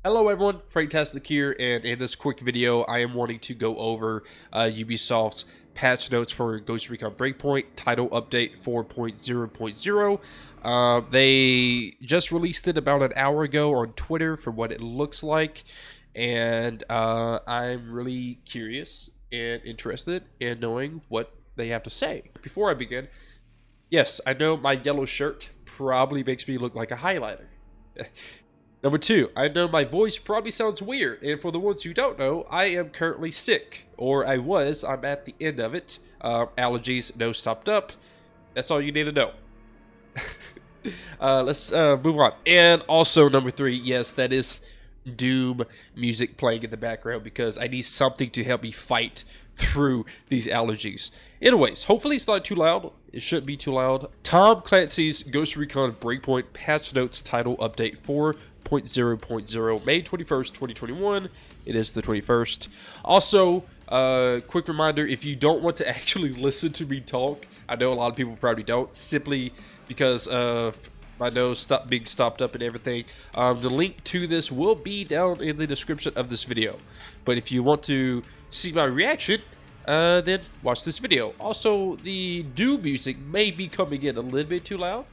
Hello everyone, FrankTactics here, and in this quick video, I am wanting to go over Ubisoft's patch notes for Ghost Recon Breakpoint title update 4.0.0. They just released it about an hour ago on Twitter for what it looks like, and I'm really curious and interested in knowing what they have to say. Before I begin, yes, I know my yellow shirt probably makes me look like a highlighter. Number 2, I know my voice probably sounds weird, and for the ones who don't know, I am currently sick, or I was. I'm at the end of it. Allergies, nose stopped up. That's all you need to know. Let's move on. And also, number 3, yes, that is Doom music playing in the background because I need something to help me fight through these allergies. Anyways, hopefully it's not too loud. It shouldn't be too loud. Tom Clancy's Ghost Recon Breakpoint patch notes title update 4.0.0 May 21st, 2021. It is the 21st. Also, quick reminder, if you don't want to actually listen to me talk, I know a lot of people probably don't, simply because of my nose being stopped up and everything. The link to this will be down in the description of this video. But if you want to see my reaction, then watch this video. Also, the Doom music may be coming in a little bit too loud.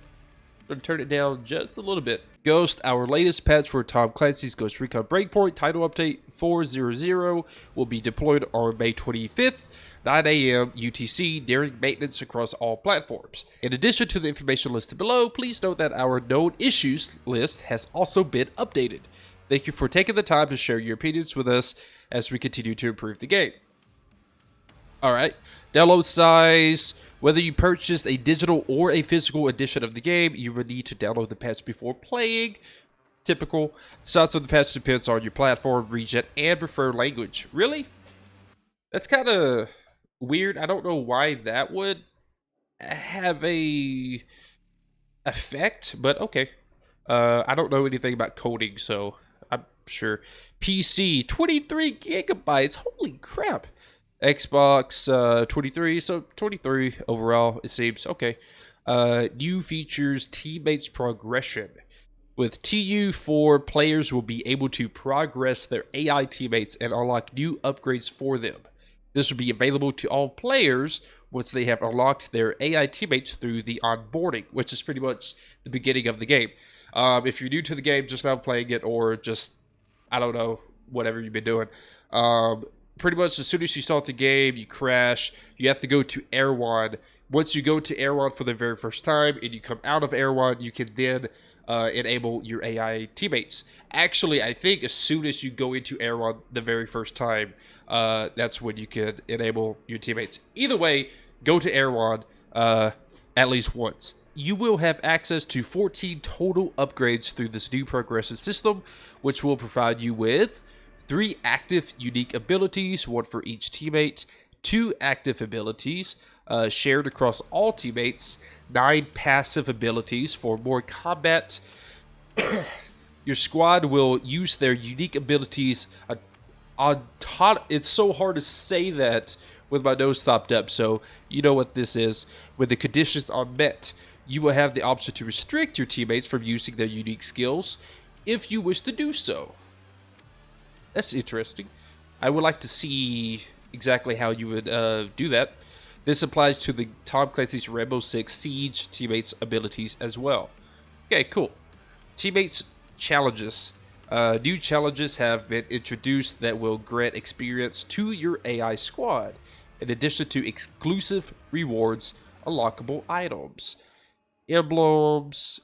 I'm going to turn it down just a little bit. Ghost, our latest patch for Tom Clancy's Ghost Recon Breakpoint title update 4.0.0 will be deployed on May 25th, 9 a.m. UTC during maintenance across all platforms. In addition to the information listed below, please note that our known issues list has also been updated. Thank you for taking the time to share your opinions with us as we continue to improve the game. Alright, download size. Whether you purchase a digital or a physical edition of the game, you will need to download the patch before playing. Typical. The size of the patch depends on your platform, region, and preferred language. Really? That's kind of weird. I don't know why that would have a effect, but okay. I don't know anything about coding, so I'm sure. PC, 23 gigabytes. Holy crap. Xbox 23, so 23 overall, it seems. Okay. New features, teammates progression. With TU4, players will be able to progress their AI teammates and unlock new upgrades for them. This will be available to all players once they have unlocked their AI teammates through the onboarding, which is pretty much the beginning of the game. If you're new to the game, just now playing it, or just, I don't know, whatever you've been doing, pretty much as soon as you start the game, you crash, you have to go to Air 1. Once you go to Air 1 for the very first time and you come out of Air 1, you can then enable your AI teammates. Actually, I think as soon as you go into Air 1 the very first time, that's when you can enable your teammates. Either way, go to Air 1 at least once. You will have access to 14 total upgrades through this new progressive system, which will provide you with 3 active unique abilities, 1 for each teammate, 2 active abilities shared across all teammates, 9 passive abilities for more combat. Your squad will use their unique abilities on top. It's so hard to say that with my nose stopped up, so you know what this is. When the conditions are met, you will have the option to restrict your teammates from using their unique skills if you wish to do so. That's interesting. I would like to see exactly how you would do that. This applies to the Tom Clancy's Rainbow Six Siege teammates' abilities as well. Okay, cool. Teammates challenges. New challenges have been introduced that will grant experience to your AI squad, in addition to exclusive rewards, unlockable items, emblems.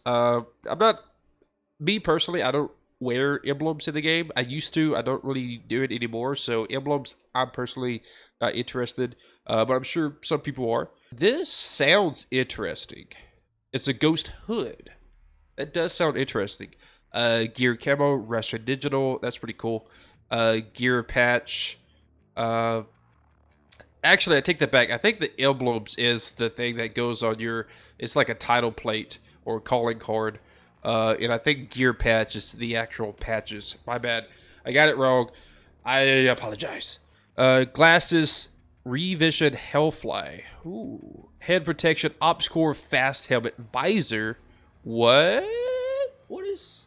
Me personally, I don't wear emblems in the game. I used to. I don't really do it anymore. So emblems, I'm personally not interested. But I'm sure some people are. This sounds interesting. It's a ghost hood. That does sound interesting. Gear camo, Russian digital. That's pretty cool. Gear patch. Actually, I take that back. I think the emblems is the thing that goes on your. It's like a title plate or calling card. And I think gear patch is the actual patches. My bad. I got it wrong. I apologize. Glasses, Revision Hellfly. Ooh. Head protection, Ops Core, fast helmet, visor. What? What is?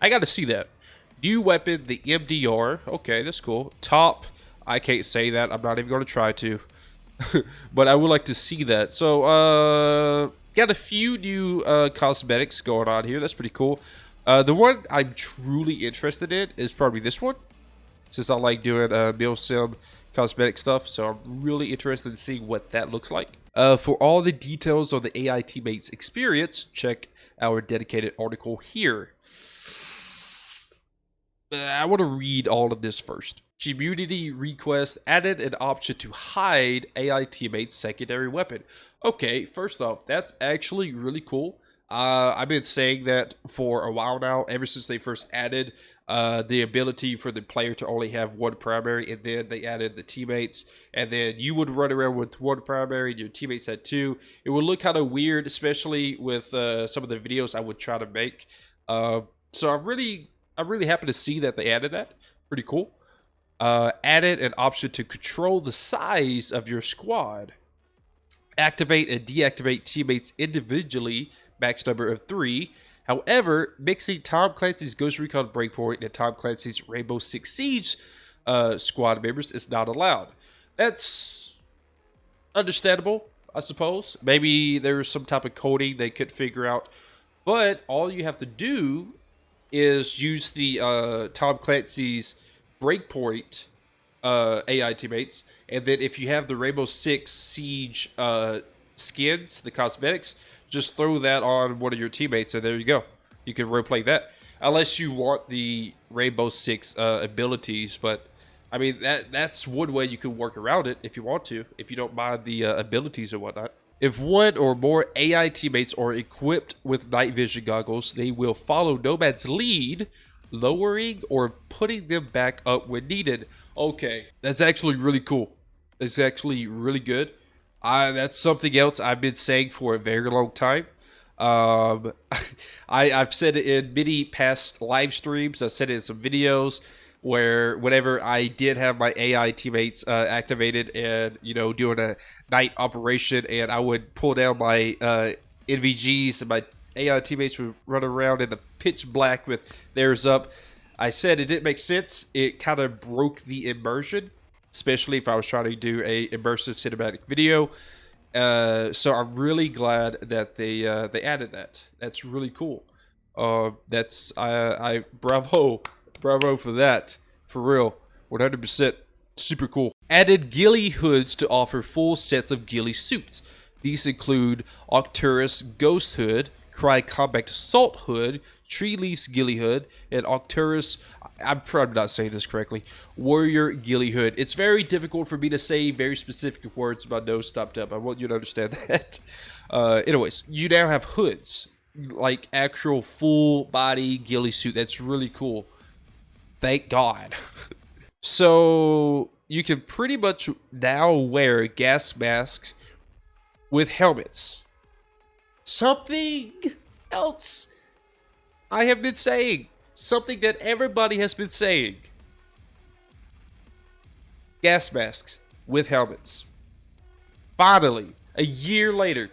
I gotta see that. New weapon, the MDR. Okay, that's cool. Top, I can't say that. I'm not even going to try to. But I would like to see that. So, got a few new cosmetics going on here. That's pretty cool. The one I'm truly interested in is probably this one, since I like doing Milsim cosmetic stuff. So I'm really interested in seeing what that looks like. For all the details on the AI teammates experience, check our dedicated article here. I want to read all of this first. Community request added an option to hide AI teammates' secondary weapon. Okay, first off, that's actually really cool. I've been saying that for a while now, ever since they first added the ability for the player to only have one primary, and then they added the teammates, and then you would run around with one primary, and your teammates had two. It would look kind of weird, especially with some of the videos I would try to make. So I'm really happy to see that they added that. Pretty cool. Added an option to control the size of your squad. Activate and deactivate teammates individually, max number of 3. However, mixing Tom Clancy's Ghost Recon Breakpoint and Tom Clancy's Rainbow Six Siege squad members is not allowed. That's understandable, I suppose. Maybe there was some type of coding they could figure out. But all you have to do is use the Tom Clancy's Breakpoint AI teammates, and then if you have the Rainbow Six Siege skins, the cosmetics, just throw that on one of your teammates, and there you go. You can roleplay that, unless you want the Rainbow Six abilities. But I mean, that's one way you can work around it if you want to, if you don't mind the abilities or whatnot. If one or more AI teammates are equipped with night vision goggles, they will follow Nomad's lead, lowering or putting them back up when needed. Okay, that's actually really cool. It's actually really good. That's something else I've been saying for a very long time. I've said it in many past live streams. I said it in some videos where whenever I did have my AI teammates activated and, you know, doing a night operation, and I would pull down my NVGs and my AI teammates would run around in the pitch black with theirs up. I said it didn't make sense. It kind of broke the immersion, especially if I was trying to do a immersive cinematic video. So I'm really glad that they added that. That's really cool. That's I bravo for that, for real, 100%, super cool. Added Ghillie Hoods to offer full sets of ghillie suits. These include Octurus Ghost Hood, Cry Combat Assault Hood, Tree Leaf's Ghillie Hood, and Octurus, I'm probably not saying this correctly, Warrior Ghillie Hood. It's very difficult for me to say very specific words. My nose stopped up. I want you to understand that. Anyways, you now have hoods, like actual full body ghillie suit. That's really cool. Thank God. So you can pretty much now wear gas masks with helmets. Something else I have been saying. Something that everybody has been saying. Gas masks with helmets. Finally, a year later.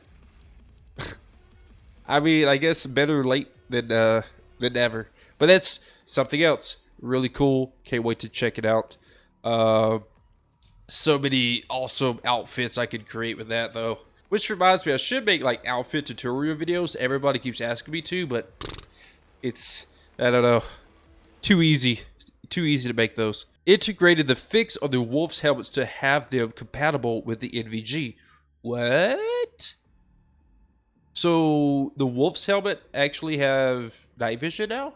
I mean, I guess better late than never. But that's something else. Really cool. Can't wait to check it out. So many awesome outfits I could create with that, though. Which reminds me, I should make like outfit tutorial videos. Everybody keeps asking me to, but it's, I don't know, too easy to make those. Integrated the fix on the Wolf's helmets to have them compatible with the NVG. What? So the Wolf's helmet actually have night vision now?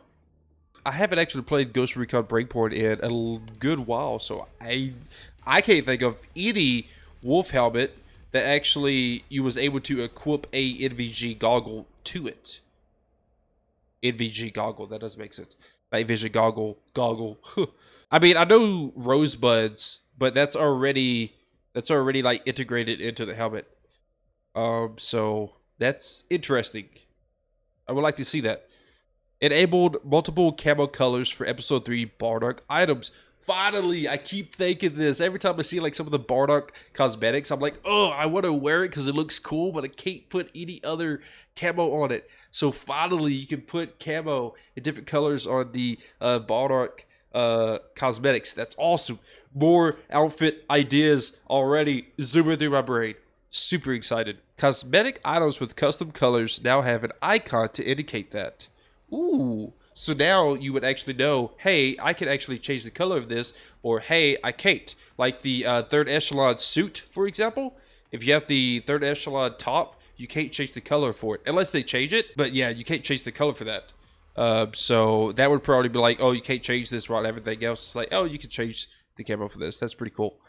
I haven't actually played Ghost Recon Breakpoint in a good while, so I can't think of any Wolf helmet that actually you was able to equip a NVG goggle to it. NVG goggle, that doesn't make sense. Night vision goggle. I mean, I know Rosebuds, but that's already like integrated into the helmet. So that's interesting. I would like to see that. Enabled multiple camo colors for episode 3 Bardark items. Finally, I keep thinking this. Every time I see like some of the Bardock cosmetics, I'm like, oh, I want to wear it because it looks cool, but I can't put any other camo on it. So finally, you can put camo in different colors on the Bardock cosmetics. That's awesome. More outfit ideas already zooming through my brain. Super excited. Cosmetic items with custom colors now have an icon to indicate that. Ooh. So now you would actually know, hey, I can actually change the color of this, or hey, I can't. Like the third echelon suit, for example. If you have the third echelon top, you can't change the color for it, unless they change it. But yeah, you can't change the color for that. So that would probably be like, oh, you can't change this while everything else is like, oh, you can change the camo for this. That's pretty cool.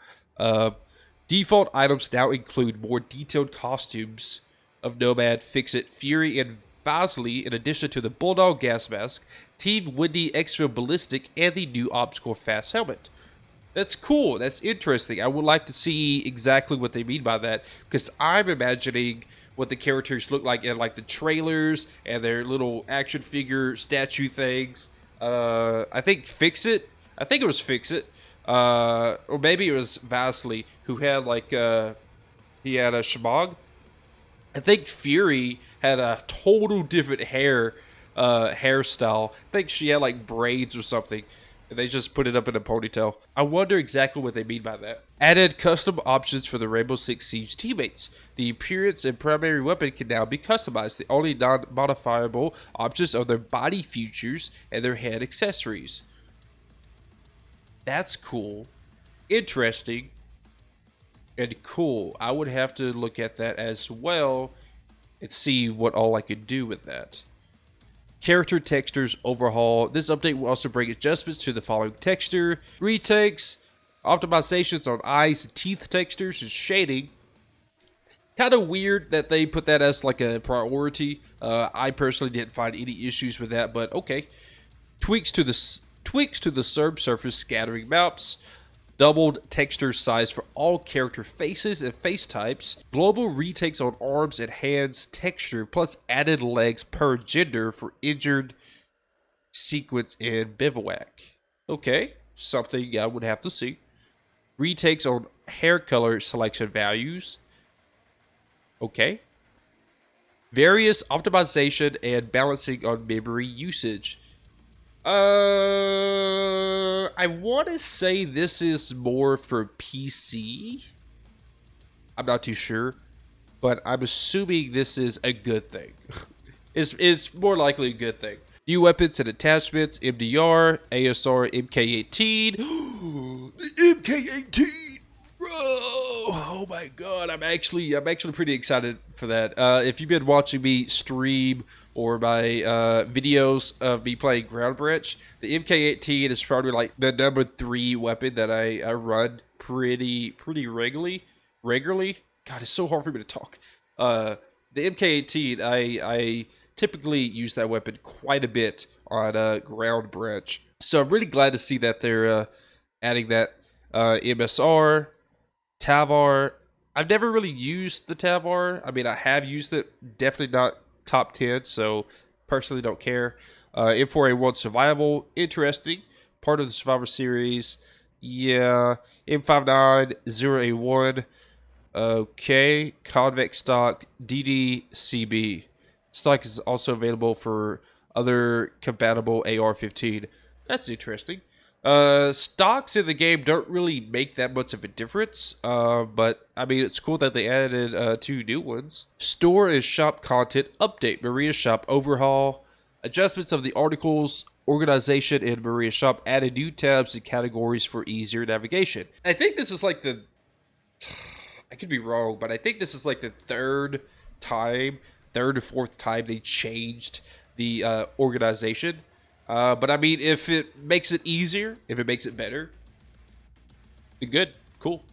Default items now include more detailed costumes of Nomad, Fix-It, Fury, and Vasily, in addition to the Bulldog gas mask, Team Windy Extra Ballistic, and the new Obscore Fast helmet. That's cool. That's interesting. I would like to see exactly what they mean by that, because I'm imagining what the characters look like in like the trailers and their little action figure statue things. I think Fix-It. I think it was Fix-It. Or maybe it was Vasily, who had like he had a shemagh. I think Fury had a total different hairstyle. I think she had like braids or something, and they just put it up in a ponytail. I wonder exactly what they mean by that. Added custom options for the Rainbow Six Siege teammates. The appearance and primary weapon can now be customized. The only non-modifiable options are their body features and their head accessories. That's cool, interesting, and cool. I would have to look at that as well and see what all I could do with that. Character textures overhaul. This update will also bring adjustments to the following texture: retakes, optimizations on eyes and teeth textures, and shading. Kind of weird that they put that as like a priority. I personally didn't find any issues with that, but okay. Tweaks to the subsurface scattering maps. Doubled texture size for all character faces and face types. Global retakes on arms and hands texture, plus added legs per gender for injured, sequence, and bivouac. Okay, something I would have to see. Retakes on hair color selection values. Okay. Various optimization and balancing on memory usage. I want to say this is more for PC. I'm not too sure, but I'm assuming this is a good thing. It's more likely a good thing. New weapons and attachments: MDR, ASR, MK18. The MK18, bro! Oh my god, I'm actually pretty excited for that. If you've been watching me stream or my videos of me playing Ground Branch, the MK18 is probably like the number 3 weapon that I run pretty regularly. God, it's so hard for me to talk. The MK18, I typically use that weapon quite a bit on Ground Branch. So I'm really glad to see that they're adding that. MSR, Tavar. I've never really used the Tavar. I mean, I have used it, definitely not top 10, so personally don't care. M4A1 Survival, interesting. Part of the Survivor series. Yeah. M59, 0A1. Okay. Convex stock, DDCB. Stock is also available for other compatible AR-15. That's interesting. Stocks in the game don't really make that much of a difference, but I mean, it's cool that they added 2 new ones. Store and shop content update. Maria Shop overhaul. Adjustments of the articles organization in Maria Shop. Added new tabs and categories for easier navigation. I think this is like the... I could be wrong, but I think this is like the third or fourth time they changed the organization. But I mean, if it makes it easier, if it makes it better, then good, cool.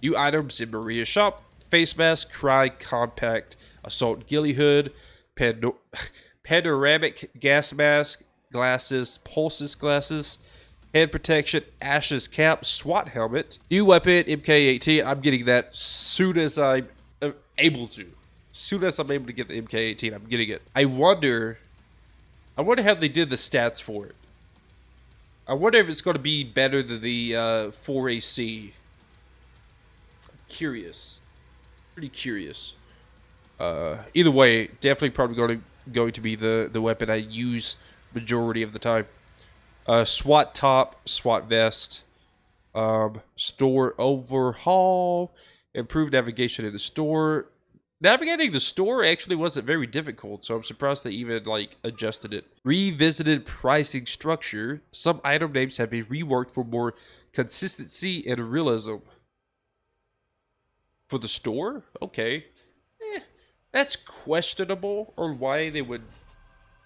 New items in Maria Shop: face mask, Cry Compact, Assault Ghillie Hood, Panoramic Gas Mask, Glasses, Pulses Glasses, Head Protection, Ashes Cap, SWAT Helmet. New weapon, MK18. I'm getting that soon as I'm able to. Soon as I'm able to get the MK18, I'm getting it. I wonder how they did the stats for it. I wonder if it's going to be better than the 4AC. Curious. Pretty curious. Either way, definitely probably going to be the weapon I use majority of the time. SWAT top, SWAT vest, store overhaul, improved navigation in the store. Navigating the store actually wasn't very difficult, so I'm surprised they even like adjusted it. Revisited pricing structure. Some item names have been reworked for more consistency and realism. For the store? Okay. That's questionable on why they would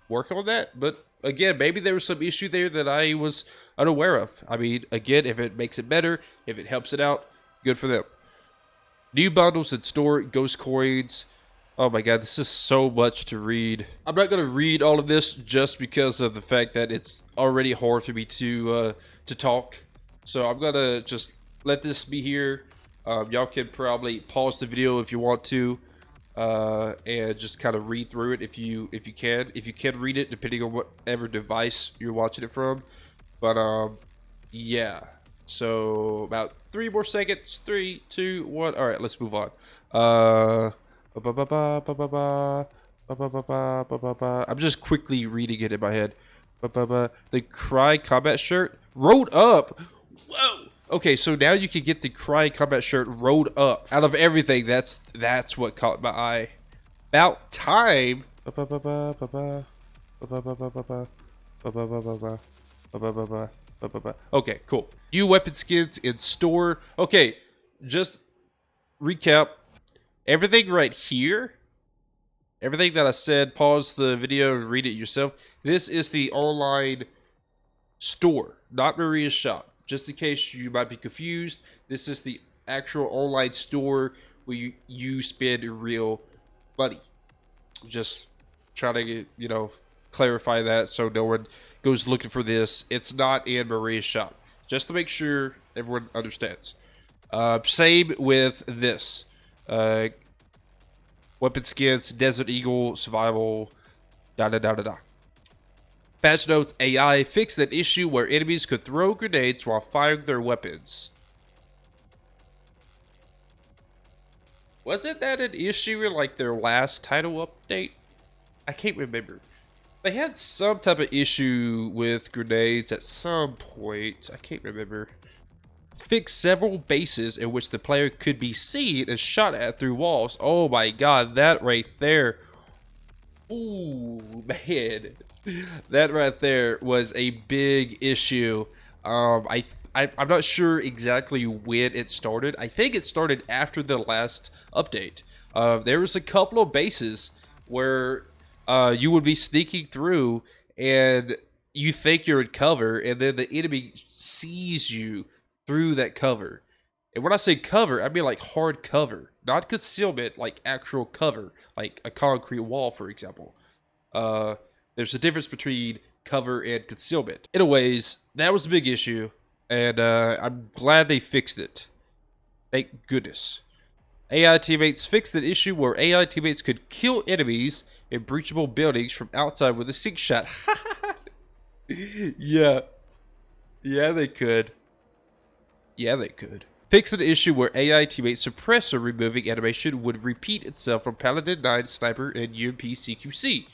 work on that, but again, maybe there was some issue there that I was unaware of. I mean, again, if it makes it better, if it helps it out, good for them. New bundles in store, ghost coins. Oh my god, this is so much to read. I'm not going to read all of this just because of the fact that it's already hard for me to talk. So I'm going to just let this be here. Y'all can probably pause the video if you want to. And just kind of read through it if you can. If you can read it, depending on whatever device you're watching it from. But yeah. So about 3 more seconds. 3, 2, 1. All right, let's move on. I'm just quickly reading it in my head. The Cry Combat shirt rolled up. Whoa. Okay, so now you can get the Cry Combat shirt rolled up. Out of everything, that's what caught my eye. About time. Okay, cool. New weapon skins in store. Okay, just recap. Everything right here, everything that I said, pause the video and read it yourself. This is the online store, not Maria's shop. Just in case you might be confused, this is the actual online store where you spend real money. Just trying to, you know, clarify that so no one goes looking for this. It's not in Maria's shop. Just to make sure everyone understands. Same with this. Weapon skins, Desert Eagle, Survival, da-da-da-da-da. Patch notes, AI fixed an issue where enemies could throw grenades while firing their weapons. Wasn't that an issue in like their last title update? I can't remember. They had some type of issue with grenades at some point. I can't remember. Fixed several bases in which the player could be seen and shot at through walls. Oh my god, that right there. Ooh, man. That right there was a big issue. I'm not sure exactly when it started. I think it started after the last update. There was a couple of bases where you would be sneaking through and you think you're in cover, and then the enemy sees you through that cover. And when I say cover, I mean like hard cover, not concealment, like actual cover, like a concrete wall, for example. There's a difference between cover and concealment. Anyways, that was a big issue, and I'm glad they fixed it. Thank goodness. AI teammates fixed an issue where AI teammates could kill enemies in breachable buildings from outside with a sink shot. Yeah. Yeah, they could. Yeah, they could. Fixed an issue where AI teammate suppressor removing animation would repeat itself from Paladin 9, Sniper, and UMP CQC.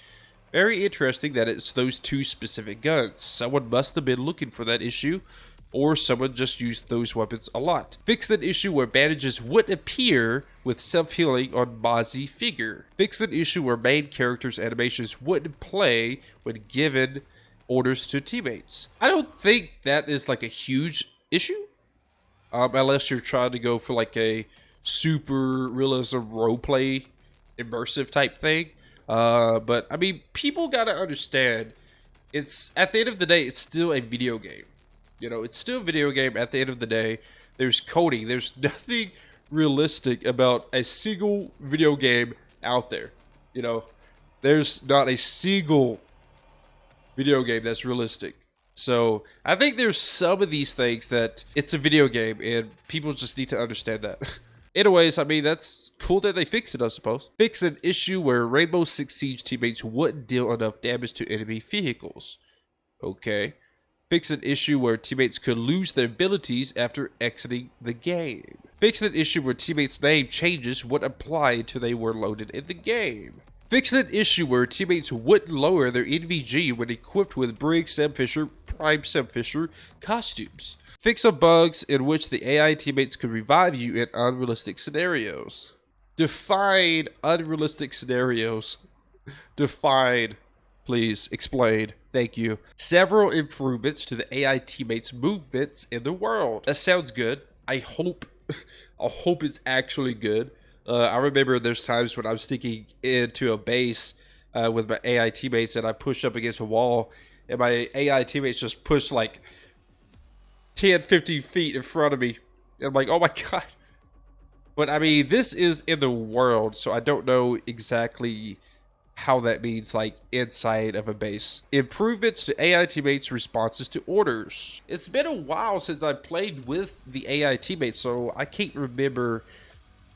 Very interesting that it's those two specific guns. Someone must have been looking for that issue, or someone just used those weapons a lot. Fixed an issue where bandages wouldn't appear with self-healing on Mozzie figure. Fixed an issue where main characters' animations wouldn't play when given orders to teammates. I don't think that is like a huge issue, unless you're trying to go for like a super realism roleplay immersive type thing. But I mean, people gotta understand, it's at the end of the day, it's still a video game. You know, it's still a video game at the end of the day. There's coding. There's nothing realistic about a single video game out there. You know, there's not a single video game that's realistic. So I think there's some of these things that it's a video game and people just need to understand that. Anyways, I mean, that's cool that they fixed it, I suppose. Fixed an issue where Rainbow Six Siege teammates wouldn't deal enough damage to enemy vehicles. Okay. Fix an issue where teammates could lose their abilities after exiting the game. Fix an issue where teammates' name changes would apply until they were loaded in the game. Fix an issue where teammates wouldn't lower their NVG when equipped with Brig, Sam Fisher, Prime Sam Fisher costumes. Fix some bugs in which the AI teammates could revive you in unrealistic scenarios. Define unrealistic scenarios. Define. Please explain. Thank you. Several improvements to the AI teammates' movements in the world. That sounds good. I hope it's actually good. I remember there's times when I was sneaking into a base with my AI teammates and I push up against a wall and my AI teammates just push like 10, 15 feet in front of me. And I'm like, oh my god. But I mean, this is in the world, so I don't know exactly how that means like inside of a base. Improvements to AI teammates' responses to orders. It's been a while since I played with the AI teammates, so I can't remember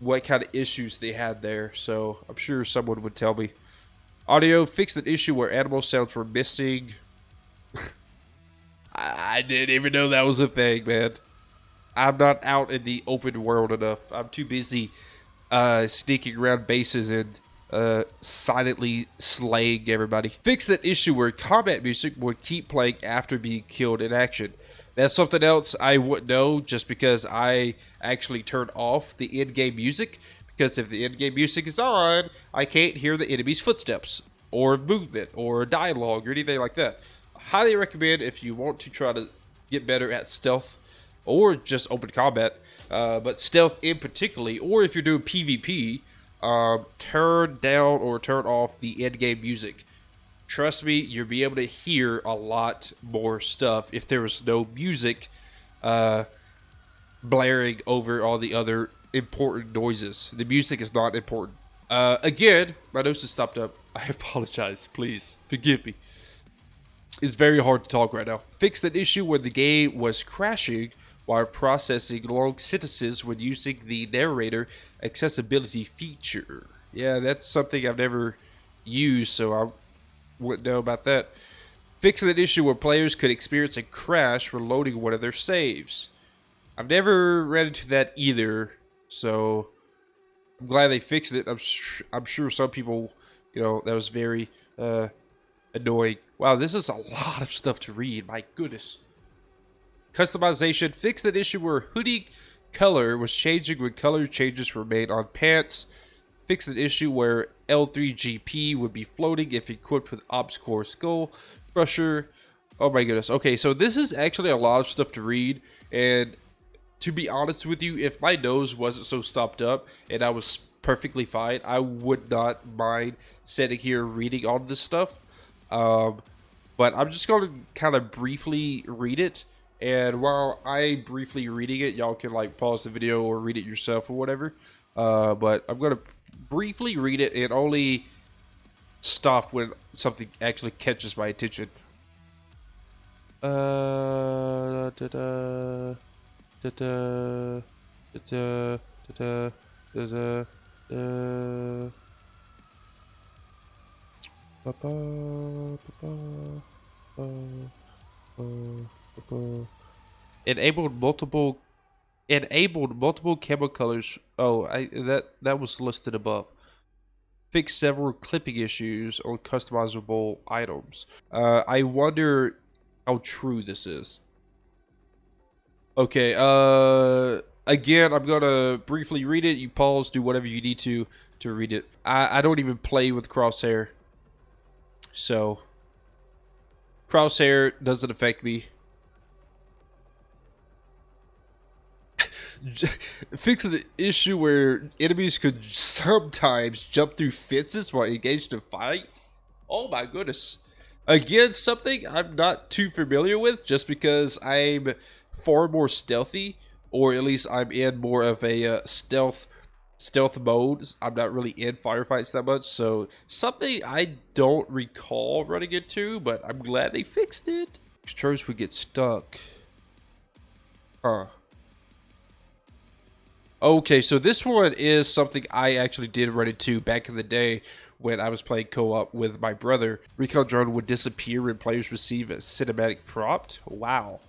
what kind of issues they had there, so I'm sure someone would tell me. Audio, fixed an issue where animal sounds were missing. I didn't even know that was a thing, man. I'm not out in the open world enough. I'm too busy sneaking around bases and silently slaying everybody. Fix that issue where combat music would keep playing after being killed in action. That's something else I wouldn't know just because I actually turned off the in-game music. Because if the in-game music is on, I can't hear the enemy's footsteps or movement or dialogue or anything like that. Highly recommend if you want to try to get better at stealth or just open combat, but stealth in particularly, or if you're doing PvP, turn down or turn off the in-game music. Trust me, you'll be able to hear a lot more stuff if there was no music blaring over all the other important noises. The music is not important. Again, my nose is stopped up. I apologize. Please forgive me. It's very hard to talk right now. Fix that issue where the game was crashing while processing long sentences when using the narrator accessibility feature. Yeah, that's something I've never used, so I wouldn't know about that. Fix that issue where players could experience a crash when loading one of their saves. I've never ran into that either, so I'm glad they fixed it. I'm sure some people, you know, that was very annoying. Wow, this is a lot of stuff to read. My goodness. Customization. Fix that issue where hoodie color was changing when color changes were made on pants. Fix an issue where L3GP would be floating if equipped with Obscure Skull Crusher. Oh my goodness. Okay, so this is actually a lot of stuff to read, and to be honest with you, if my nose wasn't so stopped up and I was perfectly fine, I would not mind sitting here reading all this stuff. But I'm just going to kind of briefly read it, and while I briefly reading it, y'all can like pause the video or read it yourself or whatever. But I'm going to briefly read it and only stop when something actually catches my attention. Enabled multiple camo colors. Oh, that was listed above. Fix several clipping issues on customizable items. I wonder how true this is. Okay, again, I'm gonna briefly read it. You pause, do whatever you need to read it. I don't even play with crosshair, so crosshair doesn't affect me. Fix the issue where enemies could sometimes jump through fences while engaged in fight. Oh my goodness. Again, something I'm not too familiar with, just because I'm far more stealthy, or at least I'm in more of a stealth mode. I'm not really in firefights that much, so something I don't recall running into, but I'm glad they fixed it. Controls would get stuck. Huh. Okay, so this one is something I actually did run into back in the day, when I was playing co-op with my brother. Recon drone would disappear when players receive a cinematic prompt. Wow.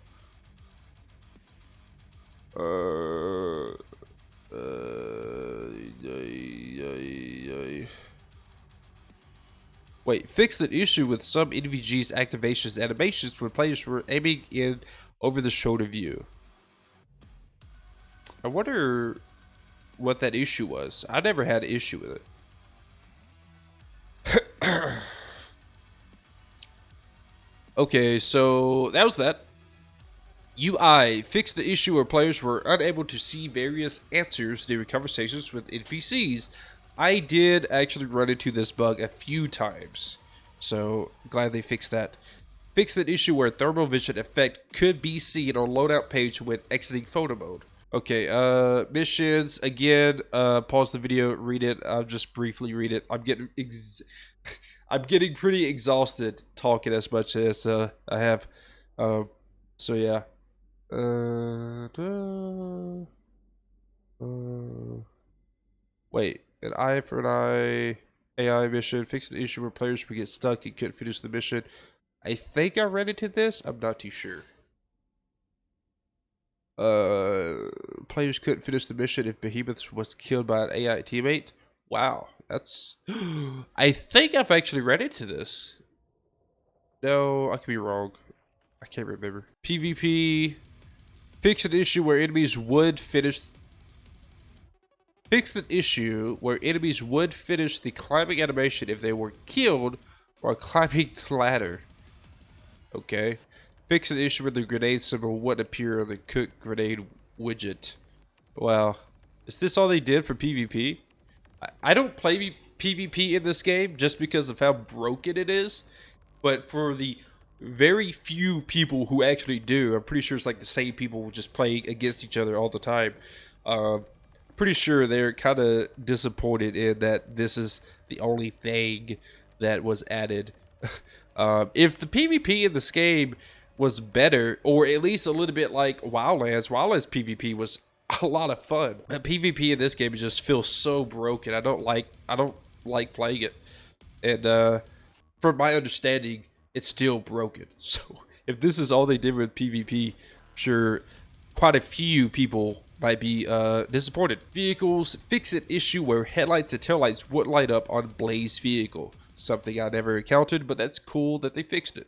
Wait, fixed an issue with some NVG's activations animations when players were aiming in over the shoulder view. I wonder what that issue was. I never had an issue with it. Okay, so that was that. UI fixed the issue where players were unable to see various answers during conversations with NPCs. I did actually run into this bug a few times, so glad they fixed that. Fixed that issue where thermal vision effect could be seen on loadout page when exiting photo mode. Okay, missions, again, pause the video, read it, I'll just briefly read it. I'm getting I'm getting pretty exhausted talking as much as I have, so yeah. Wait, an eye for an eye, AI mission, fix an issue where players would get stuck and couldn't finish the mission. I think I ran into this, I'm not too sure. Players couldn't finish the mission if Behemoth was killed by an AI teammate. Wow, that's... I think I've actually ran into this. No, I could be wrong. I can't remember. PvP... Fix an issue where enemies would finish... Fix an issue where enemies would finish the climbing animation if they were killed while climbing the ladder. Okay. Fix an issue where the grenade symbol wouldn't appear on the cook grenade widget. Wow. Is this all they did for PvP? I don't play PvP in this game just because of how broken it is. But for the very few people who actually do, I'm pretty sure it's like the same people just playing against each other all the time. Pretty sure they're kind of disappointed in that this is the only thing that was added. If the PvP in this game was better, or at least a little bit like Wildlands PvP was a lot of fun. But PvP in this game just feels so broken. I don't like playing it. And from my understanding, it's still broken. So if this is all they did with PvP, I'm sure quite a few people might be disappointed. Vehicles, fix an issue where headlights and taillights would light up on Blaze vehicle. Something I never encountered, but that's cool that they fixed it.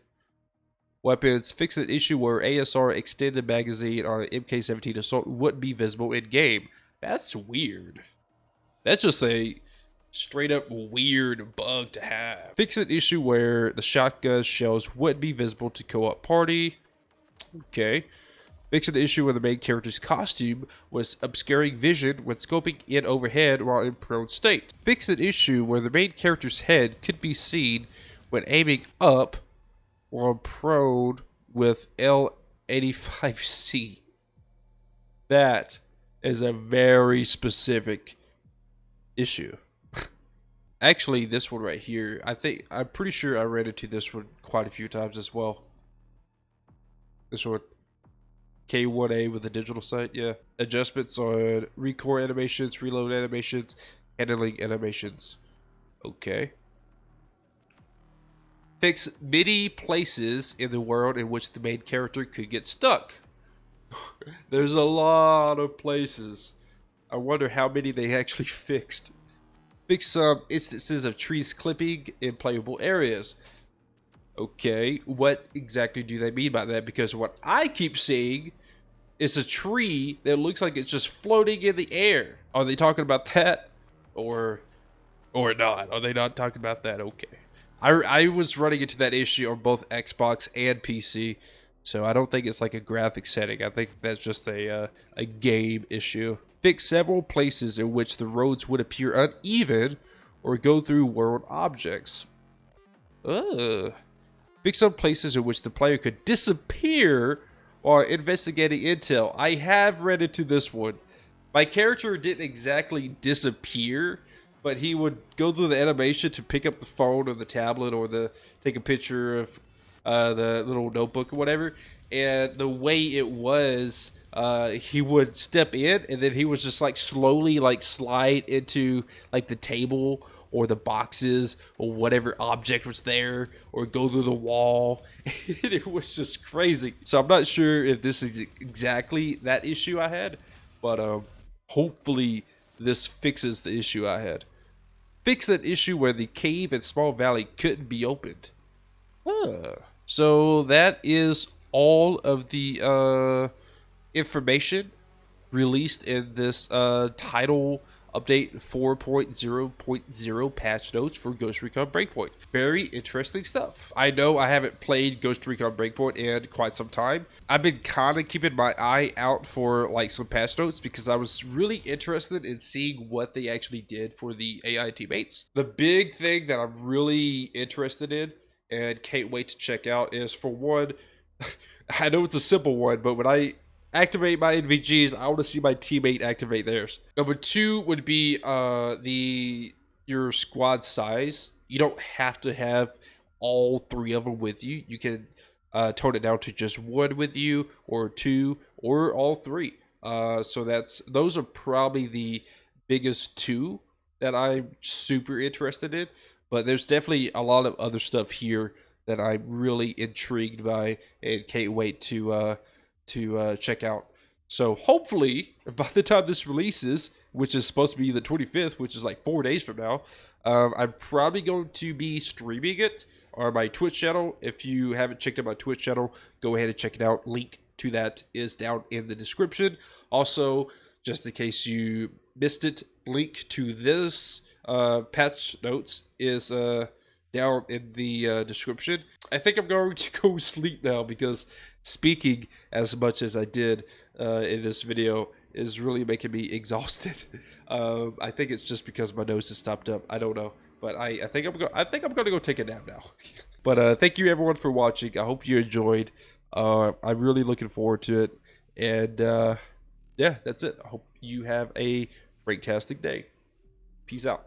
Weapons, fix an issue where ASR extended magazine on MK17 assault wouldn't be visible in game. That's weird. That's just a straight up weird bug to have. Fix an issue where the shotgun shells wouldn't be visible to co-op party. Okay. Fix an issue where the main character's costume was obscuring vision when scoping in overhead while in prone state. Fix an issue where the main character's head could be seen when aiming up while prone with L85C. That is a very specific issue. Actually, this one right here, I'm pretty sure I ran into this one quite a few times as well. This one. K1A with the digital sight, yeah. Adjustments on recore animations, reload animations, handling animations. Okay. Fix many places in the world in which the main character could get stuck. There's a lot of places. I wonder how many they actually fixed. Fix some instances of trees clipping in playable areas. Okay, what exactly do they mean by that? Because what I keep seeing is a tree that looks like it's just floating in the air. Are they talking about that? Or not? Are they not talking about that? Okay. I was running into that issue on both Xbox and PC, so I don't think it's like a graphic setting. I think that's just a game issue. Fix several places in which the roads would appear uneven or go through world objects. Fix some places in which the player could disappear while investigating intel. I have read into this one. My character didn't exactly disappear, but he would go through the animation to pick up the phone or the tablet or take a picture of the little notebook or whatever. And the way it was, he would step in and then he would just like slowly like slide into like the table or the boxes or whatever object was there or go through the wall. It was just crazy. So I'm not sure if this is exactly that issue I had, but hopefully this fixes the issue I had. Fix that issue where the cave and small valley couldn't be opened. So that is all of the information released in this title update 4.0.0 patch notes for Ghost Recon Breakpoint. Very interesting stuff. I know I haven't played Ghost Recon Breakpoint in quite some time. I've been kind of keeping my eye out for like some patch notes because I was really interested in seeing what they actually did for the AI teammates. The big thing that I'm really interested in and can't wait to check out is, for one, I know it's a simple one, but when I activate my NVGs, I want to see my teammate activate theirs. Number two would be your squad size. You don't have to have all three of them with you. You can tone it down to just one with you, or two, or all three. So those are probably the biggest two that I'm super interested in. But there's definitely a lot of other stuff here that I'm really intrigued by and can't wait to check out. So hopefully, by the time this releases, which is supposed to be the 25th, which is like 4 days from now, I'm probably going to be streaming it on my Twitch channel. If you haven't checked out my Twitch channel, go ahead and check it out. Link to that is down in the description. Also, just in case you missed it, link to this patch notes is down in the description. I think I'm going to go sleep now because speaking as much as I did in this video is really making me exhausted. I think it's just because my nose is stopped up. I don't know, but I think I'm gonna go take a nap now. But thank you everyone for watching. I hope you enjoyed. I'm really looking forward to it, and yeah, that's it. I hope you have a fantastic day. Peace out.